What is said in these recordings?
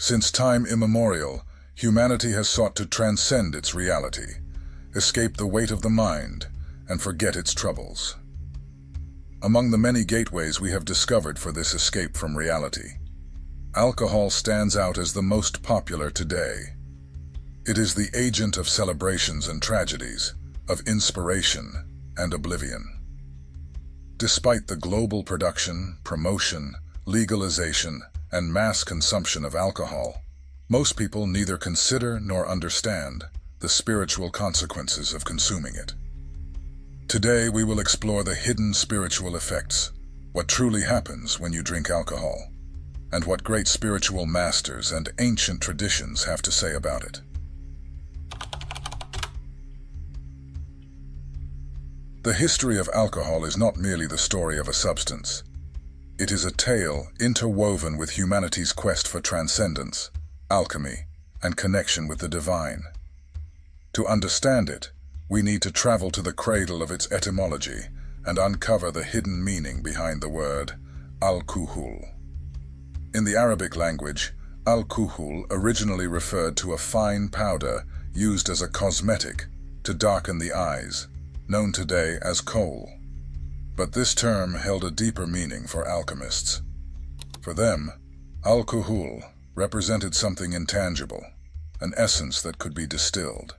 Since time immemorial, humanity has sought to transcend its reality, escape the weight of the mind, and forget its troubles. Among the many gateways we have discovered for this escape from reality, alcohol stands out as the most popular today. It is the agent of celebrations and tragedies, of inspiration and oblivion. Despite the global production, promotion, legalization, and mass consumption of alcohol, most people neither consider nor understand the spiritual consequences of consuming it. Today we will explore the hidden spiritual effects, what truly happens when you drink alcohol, and what great spiritual masters and ancient traditions have to say about it. The history of alcohol is not merely the story of a substance. It is a tale interwoven with humanity's quest for transcendence, alchemy, and connection with the divine. To understand it, we need to travel to the cradle of its etymology and uncover the hidden meaning behind the word Al-Kuhul. In the Arabic language, Al-Kuhul originally referred to a fine powder used as a cosmetic to darken the eyes, known today as kohl. But this term held a deeper meaning for alchemists. For them, Al-Kuhul represented something intangible, an essence that could be distilled,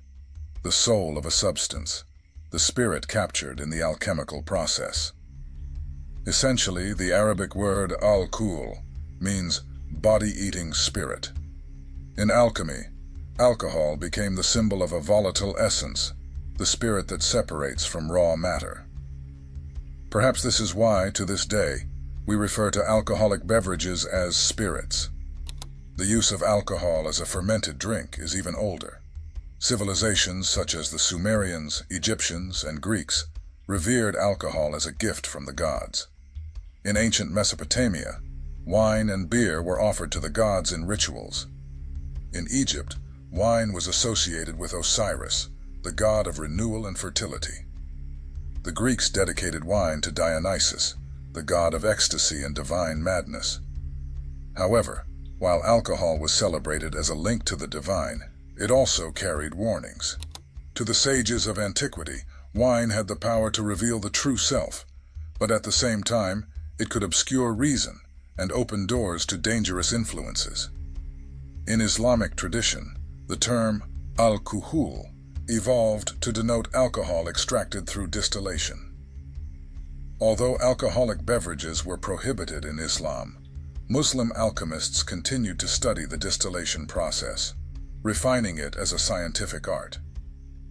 the soul of a substance, the spirit captured in the alchemical process. Essentially, the Arabic word Al-Kuhul means body-eating spirit. In alchemy, alcohol became the symbol of a volatile essence, the spirit that separates from raw matter. Perhaps this is why, to this day, we refer to alcoholic beverages as spirits. The use of alcohol as a fermented drink is even older. Civilizations such as the Sumerians, Egyptians, and Greeks revered alcohol as a gift from the gods. In ancient Mesopotamia, wine and beer were offered to the gods in rituals. In Egypt, wine was associated with Osiris, the god of renewal and fertility. The Greeks dedicated wine to Dionysus, the god of ecstasy and divine madness. However, while alcohol was celebrated as a link to the divine, it also carried warnings. To the sages of antiquity, wine had the power to reveal the true self, but at the same time, it could obscure reason and open doors to dangerous influences. In Islamic tradition, the term Al-Kuhul evolved to denote alcohol extracted through distillation. Although alcoholic beverages were prohibited in Islam, Muslim alchemists continued to study the distillation process, refining it as a scientific art.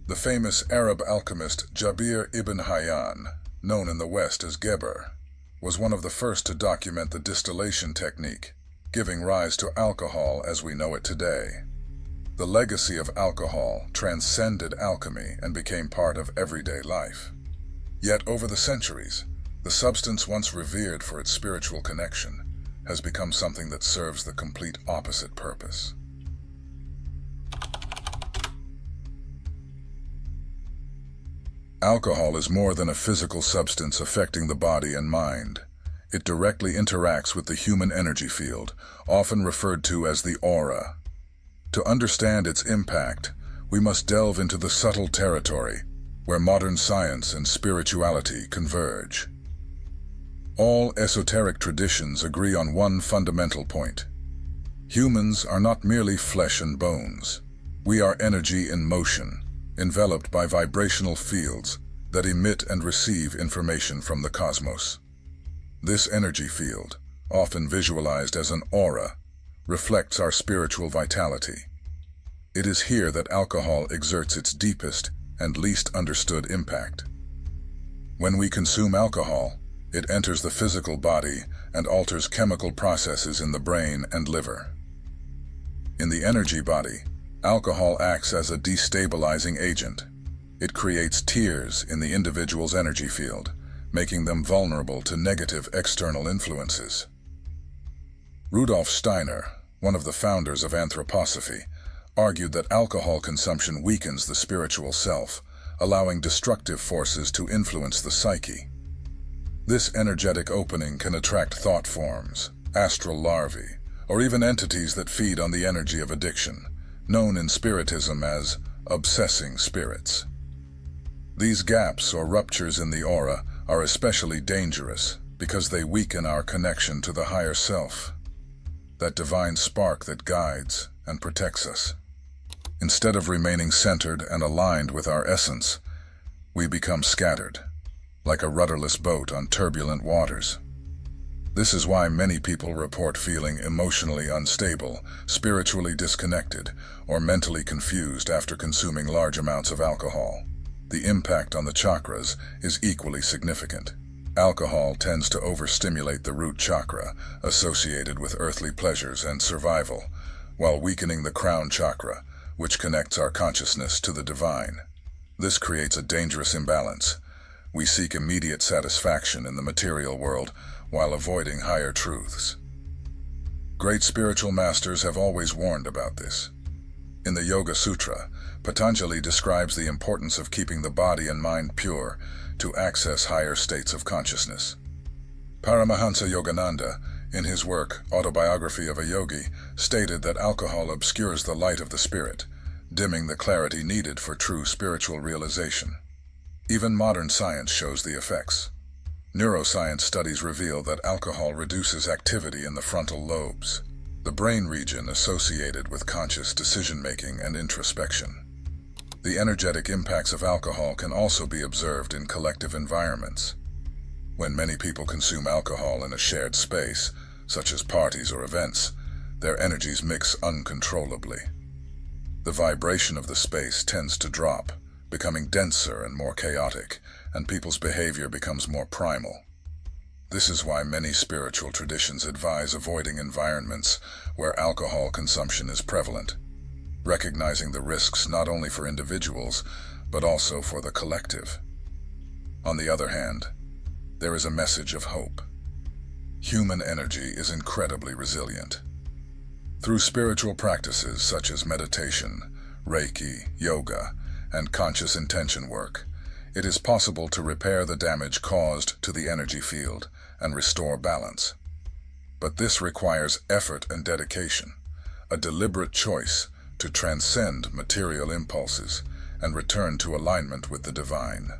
The famous Arab alchemist Jabir ibn Hayyan, known in the West as Geber, was one of the first to document the distillation technique, giving rise to alcohol as we know it today. The legacy of alcohol transcended alchemy and became part of everyday life. Yet over the centuries, the substance once revered for its spiritual connection has become something that serves the complete opposite purpose. Alcohol is more than a physical substance affecting the body and mind. It directly interacts with the human energy field, often referred to as the aura. To understand its impact, we must delve into the subtle territory where modern science and spirituality converge. All esoteric traditions agree on one fundamental point. Humans are not merely flesh and bones. We are energy in motion, enveloped by vibrational fields that emit and receive information from the cosmos. This energy field, often visualized as an aura, reflects our spiritual vitality. It is here that alcohol exerts its deepest and least understood impact. When we consume alcohol, it enters the physical body and alters chemical processes in the brain and liver. In the energy body, alcohol acts as a destabilizing agent. It creates tears in the individual's energy field, making them vulnerable to negative external influences. Rudolf Steiner, one of the founders of anthroposophy, argued that alcohol consumption weakens the spiritual self, allowing destructive forces to influence the psyche. This energetic opening can attract thought forms, astral larvae, or even entities that feed on the energy of addiction, known in Spiritism as obsessing spirits. These gaps or ruptures in the aura are especially dangerous because they weaken our connection to the higher self, that divine spark that guides and protects us. Instead of remaining centered and aligned with our essence, we become scattered, like a rudderless boat on turbulent waters. This is why many people report feeling emotionally unstable, spiritually disconnected, or mentally confused after consuming large amounts of alcohol. The impact on the chakras is equally significant. Alcohol tends to overstimulate the root chakra, associated with earthly pleasures and survival, while weakening the crown chakra, which connects our consciousness to the divine. This creates a dangerous imbalance. We seek immediate satisfaction in the material world while avoiding higher truths. Great spiritual masters have always warned about this. In the Yoga Sutra, Patanjali describes the importance of keeping the body and mind pure to access higher states of consciousness. Paramahansa Yogananda, in his work Autobiography of a Yogi, stated that alcohol obscures the light of the spirit, dimming the clarity needed for true spiritual realization. Even modern science shows the effects. Neuroscience studies reveal that alcohol reduces activity in the frontal lobes, the brain region associated with conscious decision-making and introspection. The energetic impacts of alcohol can also be observed in collective environments. When many people consume alcohol in a shared space, such as parties or events, their energies mix uncontrollably. The vibration of the space tends to drop, becoming denser and more chaotic, and people's behavior becomes more primal. This is why many spiritual traditions advise avoiding environments where alcohol consumption is prevalent, recognizing the risks not only for individuals, but also for the collective. On the other hand, there is a message of hope. Human energy is incredibly resilient. Through spiritual practices such as meditation, Reiki, yoga, and conscious intention work, it is possible to repair the damage caused to the energy field and restore balance. But this requires effort and dedication, a deliberate choice to transcend material impulses and return to alignment with the divine.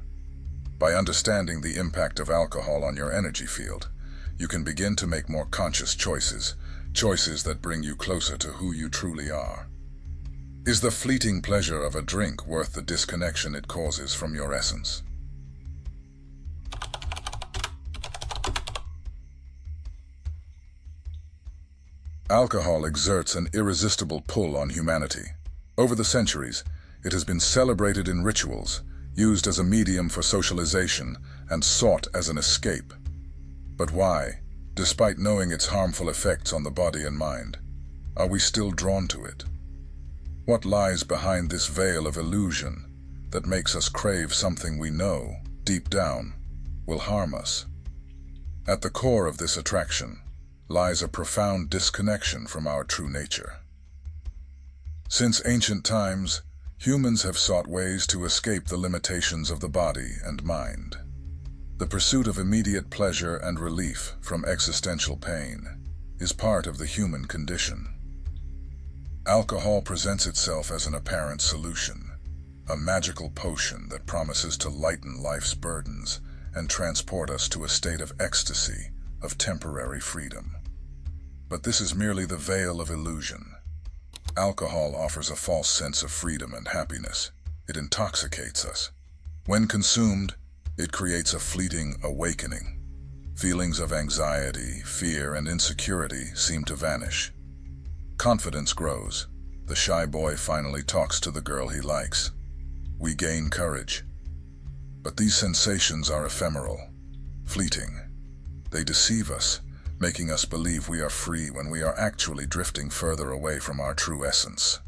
By understanding the impact of alcohol on your energy field, you can begin to make more conscious choices that bring you closer to who you truly are. Is the fleeting pleasure of a drink worth the disconnection it causes from your essence? Alcohol exerts an irresistible pull on humanity. Over the centuries, it has been celebrated in rituals, used as a medium for socialization, and sought as an escape. But why, despite knowing its harmful effects on the body and mind, are we still drawn to it? What lies behind this veil of illusion that makes us crave something we know, deep down, will harm us? At the core of this attraction lies a profound disconnection from our true nature. Since ancient times, humans have sought ways to escape the limitations of the body and mind. The pursuit of immediate pleasure and relief from existential pain is part of the human condition. Alcohol presents itself as an apparent solution, a magical potion that promises to lighten life's burdens and transport us to a state of ecstasy, of temporary freedom. But this is merely the veil of illusion. Alcohol offers a false sense of freedom and happiness. It intoxicates us. When consumed, it creates a fleeting awakening. Feelings of anxiety, fear, and insecurity seem to vanish. Confidence grows. The shy boy finally talks to the girl he likes. We gain courage. But these sensations are ephemeral, fleeting. They deceive us, making us believe we are free when we are actually drifting further away from our true essence.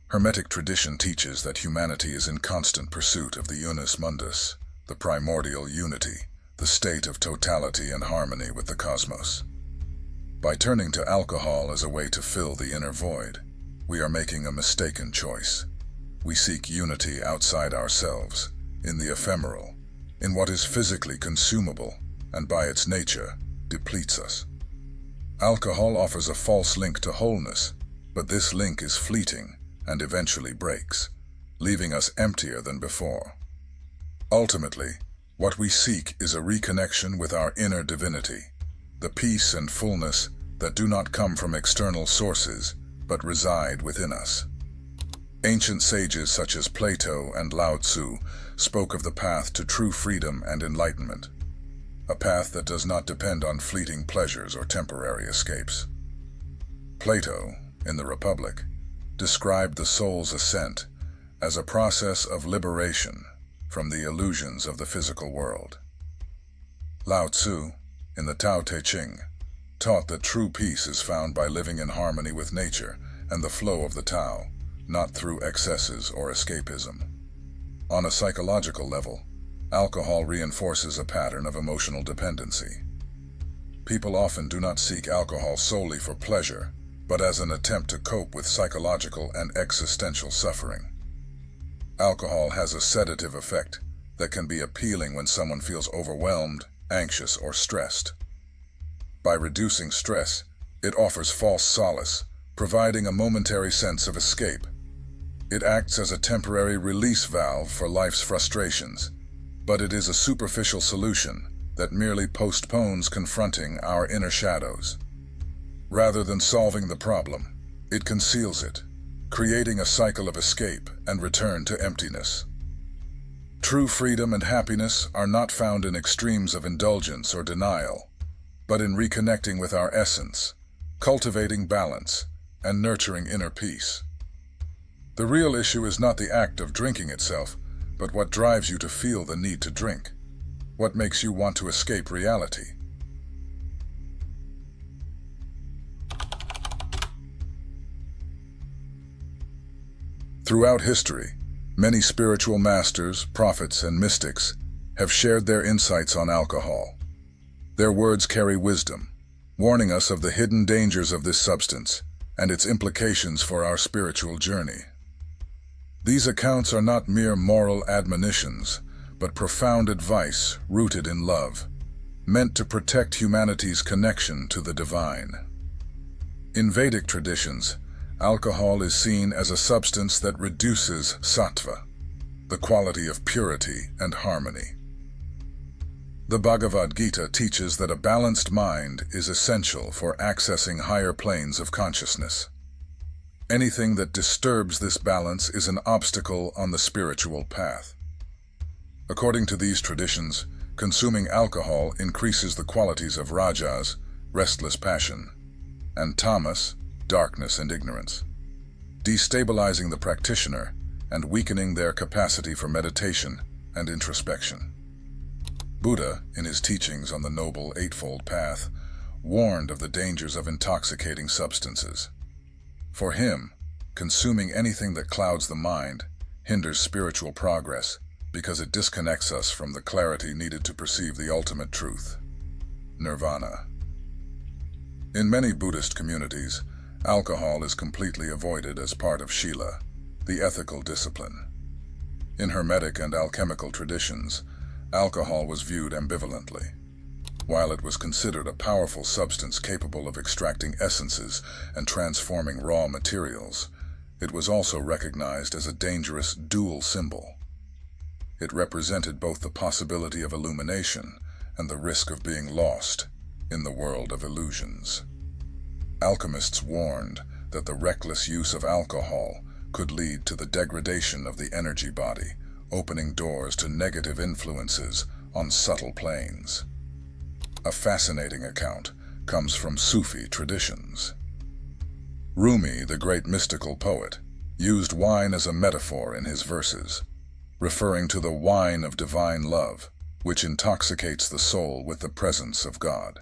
Hermetic tradition teaches that humanity is in constant pursuit of the unus mundus, the primordial unity, the state of totality and harmony with the cosmos. By turning to alcohol as a way to fill the inner void, we are making a mistaken choice. We seek unity outside ourselves, in the ephemeral, in what is physically consumable, and by its nature, depletes us. Alcohol offers a false link to wholeness, but this link is fleeting and eventually breaks, leaving us emptier than before. Ultimately, what we seek is a reconnection with our inner divinity, the peace and fullness that do not come from external sources, but reside within us. Ancient sages such as Plato and Lao Tzu spoke of the path to true freedom and enlightenment, a path that does not depend on fleeting pleasures or temporary escapes. Plato, in the Republic, described the soul's ascent as a process of liberation from the illusions of the physical world. Lao Tzu, in the Tao Te Ching, taught that true peace is found by living in harmony with nature and the flow of the Tao, not through excesses or escapism. On a psychological level, alcohol reinforces a pattern of emotional dependency. People often do not seek alcohol solely for pleasure, but as an attempt to cope with psychological and existential suffering. Alcohol has a sedative effect that can be appealing when someone feels overwhelmed, anxious, or stressed. By reducing stress, it offers false solace, providing a momentary sense of escape. It acts as a temporary release valve for life's frustrations, but it is a superficial solution that merely postpones confronting our inner shadows. Rather than solving the problem, it conceals it, creating a cycle of escape and return to emptiness. True freedom and happiness are not found in extremes of indulgence or denial, but in reconnecting with our essence, cultivating balance, and nurturing inner peace. The real issue is not the act of drinking itself, but what drives you to feel the need to drink, what makes you want to escape reality. Throughout history, many spiritual masters, prophets, and mystics have shared their insights on alcohol. Their words carry wisdom, warning us of the hidden dangers of this substance and its implications for our spiritual journey. These accounts are not mere moral admonitions, but profound advice rooted in love, meant to protect humanity's connection to the divine. In Vedic traditions, alcohol is seen as a substance that reduces sattva, the quality of purity and harmony. The Bhagavad Gita teaches that a balanced mind is essential for accessing higher planes of consciousness. Anything that disturbs this balance is an obstacle on the spiritual path. According to these traditions, consuming alcohol increases the qualities of rajas, restless passion, and tamas, darkness and ignorance, destabilizing the practitioner and weakening their capacity for meditation and introspection. Buddha, in his teachings on the Noble Eightfold Path, warned of the dangers of intoxicating substances. For him, consuming anything that clouds the mind hinders spiritual progress because it disconnects us from the clarity needed to perceive the ultimate truth, nirvana. In many Buddhist communities, alcohol is completely avoided as part of Shila, the ethical discipline. In Hermetic and alchemical traditions, alcohol was viewed ambivalently. While it was considered a powerful substance capable of extracting essences and transforming raw materials, it was also recognized as a dangerous dual symbol. It represented both the possibility of illumination and the risk of being lost in the world of illusions. Alchemists warned that the reckless use of alcohol could lead to the degradation of the energy body, opening doors to negative influences on subtle planes. A fascinating account comes from Sufi traditions. Rumi, the great mystical poet, used wine as a metaphor in his verses, referring to the wine of divine love, which intoxicates the soul with the presence of God.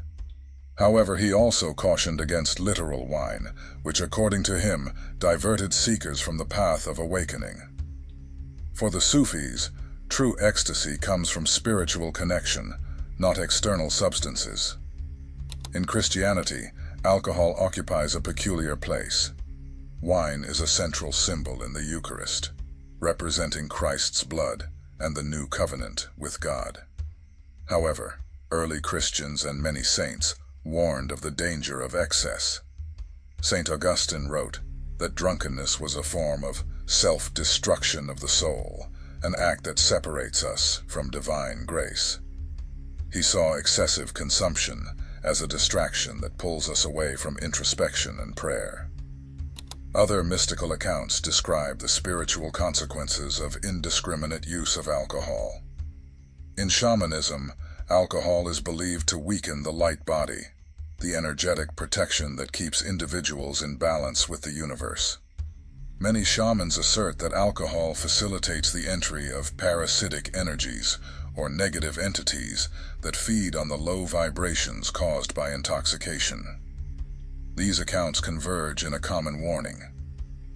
However, he also cautioned against literal wine, which, according to him, diverted seekers from the path of awakening. For the Sufis, true ecstasy comes from spiritual connection, not external substances. In Christianity, alcohol occupies a peculiar place. Wine is a central symbol in the Eucharist, representing Christ's blood and the new covenant with God. However, early Christians and many saints warned of the danger of excess. St. Augustine wrote that drunkenness was a form of self-destruction of the soul, an act that separates us from divine grace. He saw excessive consumption as a distraction that pulls us away from introspection and prayer. Other mystical accounts describe the spiritual consequences of indiscriminate use of alcohol. In shamanism, alcohol is believed to weaken the light body, the energetic protection that keeps individuals in balance with the universe. Many shamans assert that alcohol facilitates the entry of parasitic energies, or negative entities, that feed on the low vibrations caused by intoxication. These accounts converge in a common warning.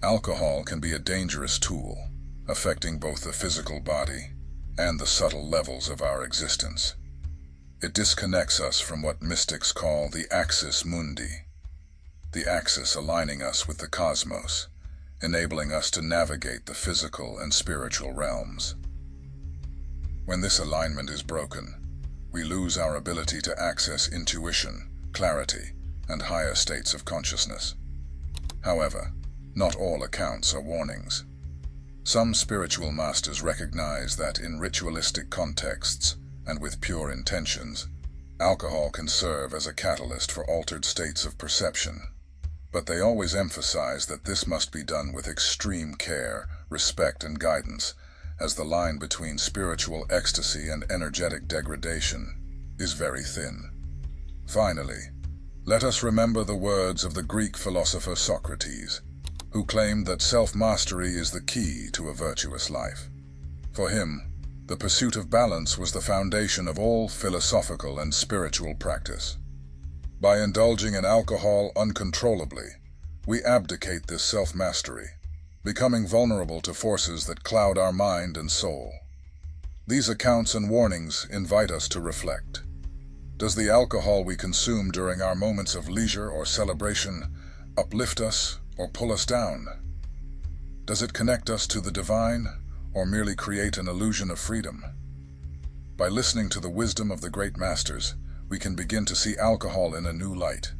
Alcohol can be a dangerous tool, affecting both the physical body and the subtle levels of our existence. It disconnects us from what mystics call the axis mundi, the axis aligning us with the cosmos, enabling us to navigate the physical and spiritual realms. When this alignment is broken, we lose our ability to access intuition, clarity, and higher states of consciousness. However, not all accounts are warnings. Some spiritual masters recognize that in ritualistic contexts and with pure intentions, alcohol can serve as a catalyst for altered states of perception. But they always emphasize that this must be done with extreme care, respect, and guidance, as the line between spiritual ecstasy and energetic degradation is very thin. Finally, let us remember the words of the Greek philosopher Socrates, who claimed that self-mastery is the key to a virtuous life. For him, the pursuit of balance was the foundation of all philosophical and spiritual practice. By indulging in alcohol uncontrollably, we abdicate this self-mastery, becoming vulnerable to forces that cloud our mind and soul. These accounts and warnings invite us to reflect. Does the alcohol we consume during our moments of leisure or celebration uplift us or pull us down? Does it connect us to the divine or merely create an illusion of freedom? By listening to the wisdom of the great masters, we can begin to see alcohol in a new light,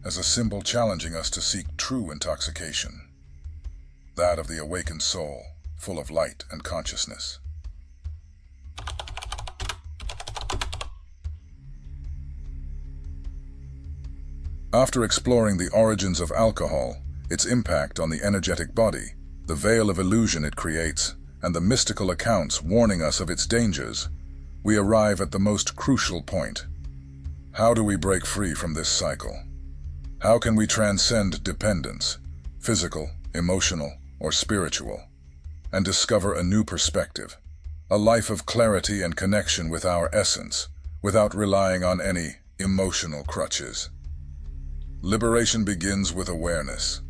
as a symbol challenging us to seek true intoxication, that of the awakened soul, full of light and consciousness. After exploring the origins of alcohol, its impact on the energetic body, the veil of illusion it creates, and the mystical accounts warning us of its dangers, we arrive at the most crucial point. How do we break free from this cycle? How can we transcend dependence, physical, emotional, or spiritual, and discover a new perspective, a life of clarity and connection with our essence, without relying on any emotional crutches? Liberation begins with awareness.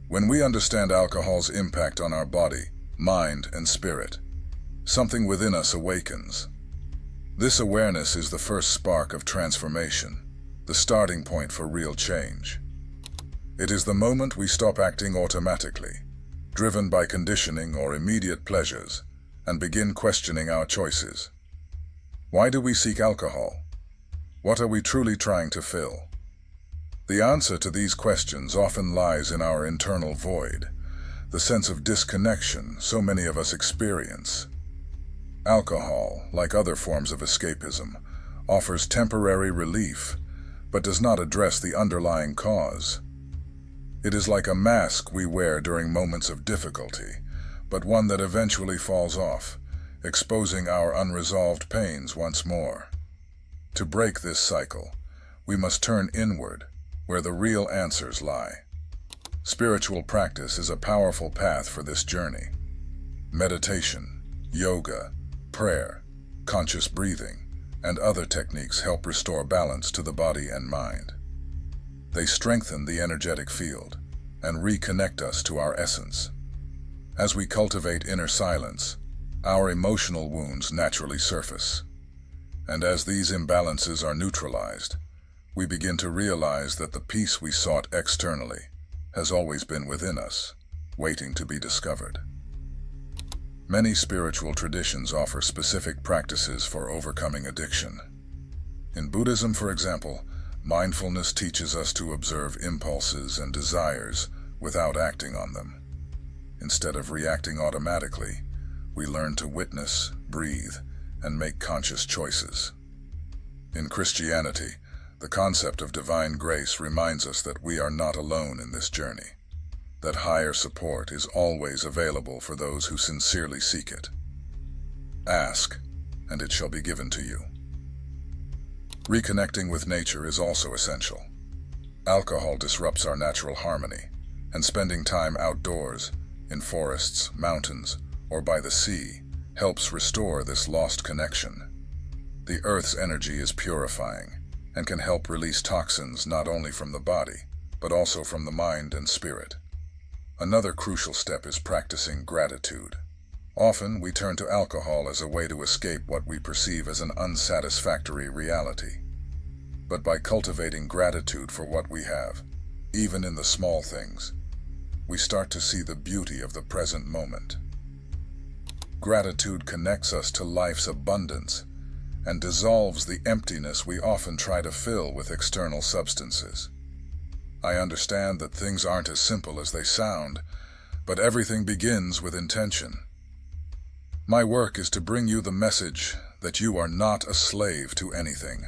When we understand alcohol's impact on our body, mind, and spirit, something within us awakens. This awareness is the first spark of transformation, the starting point for real change. It is the moment we stop acting automatically, driven by conditioning or immediate pleasures, and begin questioning our choices. Why do we seek alcohol? What are we truly trying to fill? The answer to these questions often lies in our internal void, the sense of disconnection so many of us experience. Alcohol, like other forms of escapism, offers temporary relief, but does not address the underlying cause. It is like a mask we wear during moments of difficulty, but one that eventually falls off, exposing our unresolved pains once more. To break this cycle, we must turn inward, where the real answers lie. Spiritual practice is a powerful path for this journey. Meditation, yoga, prayer, conscious breathing, and other techniques help restore balance to the body and mind. They strengthen the energetic field and reconnect us to our essence. As we cultivate inner silence, our emotional wounds naturally surface. And as these imbalances are neutralized, we begin to realize that the peace we sought externally has always been within us, waiting to be discovered. Many spiritual traditions offer specific practices for overcoming addiction. In Buddhism, for example, Mindfulness teaches us to observe impulses and desires without acting on them. Instead of reacting automatically, we learn to witness, breathe, and make conscious choices. In Christianity, the concept of divine grace reminds us that we are not alone in this journey, that higher support is always available for those who sincerely seek it. Ask, and it shall be given to you. Reconnecting with nature is also essential. Alcohol disrupts our natural harmony, and spending time outdoors, in forests, mountains, or by the sea, helps restore this lost connection. The Earth's energy is purifying, and can help release toxins not only from the body, but also from the mind and spirit. Another crucial step is practicing gratitude. Often, we turn to alcohol as a way to escape what we perceive as an unsatisfactory reality. But by cultivating gratitude for what we have, even in the small things, we start to see the beauty of the present moment. Gratitude connects us to life's abundance and dissolves the emptiness we often try to fill with external substances. I understand that things aren't as simple as they sound, but everything begins with intention. My work is to bring you the message that you are not a slave to anything.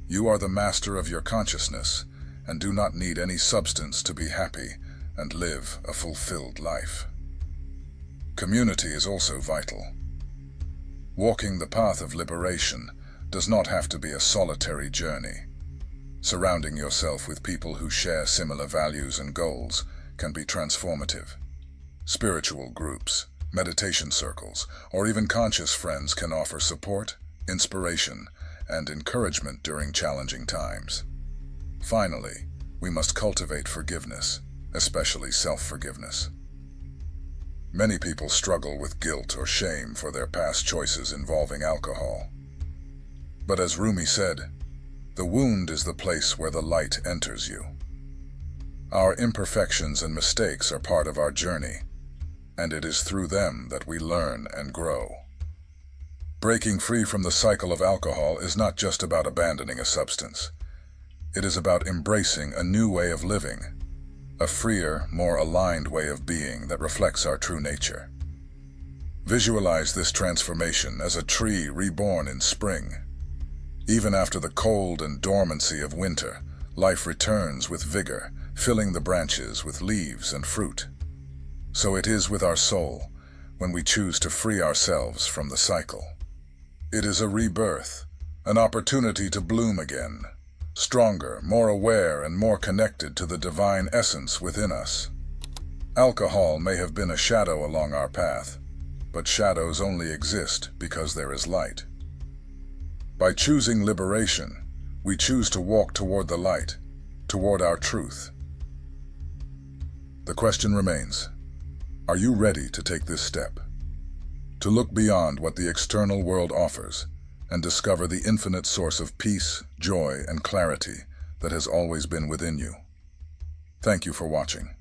You are the master of your consciousness and do not need any substance to be happy and live a fulfilled life. Community is also vital. Walking the path of liberation does not have to be a solitary journey. Surrounding yourself with people who share similar values and goals can be transformative. Spiritual groups, meditation circles, or even conscious friends can offer support, inspiration, and encouragement during challenging times. Finally, we must cultivate forgiveness, especially self-forgiveness. Many people struggle with guilt or shame for their past choices involving alcohol. But as Rumi said, the wound is the place where the light enters you. Our imperfections and mistakes are part of our journey, and it is through them that we learn and grow. Breaking free from the cycle of alcohol is not just about abandoning a substance. It is about embracing a new way of living, a freer, more aligned way of being that reflects our true nature. Visualize this transformation as a tree reborn in spring. Even after the cold and dormancy of winter, life returns with vigor, filling the branches with leaves and fruit. So it is with our soul when we choose to free ourselves from the cycle. It is a rebirth, an opportunity to bloom again, stronger, more aware, and more connected to the divine essence within us. Alcohol may have been a shadow along our path, but shadows only exist because there is light. By choosing liberation, we choose to walk toward the light, toward our truth. The question remains, are you ready to take this step? To look beyond what the external world offers and discover the infinite source of peace, joy, and clarity that has always been within you. Thank you for watching.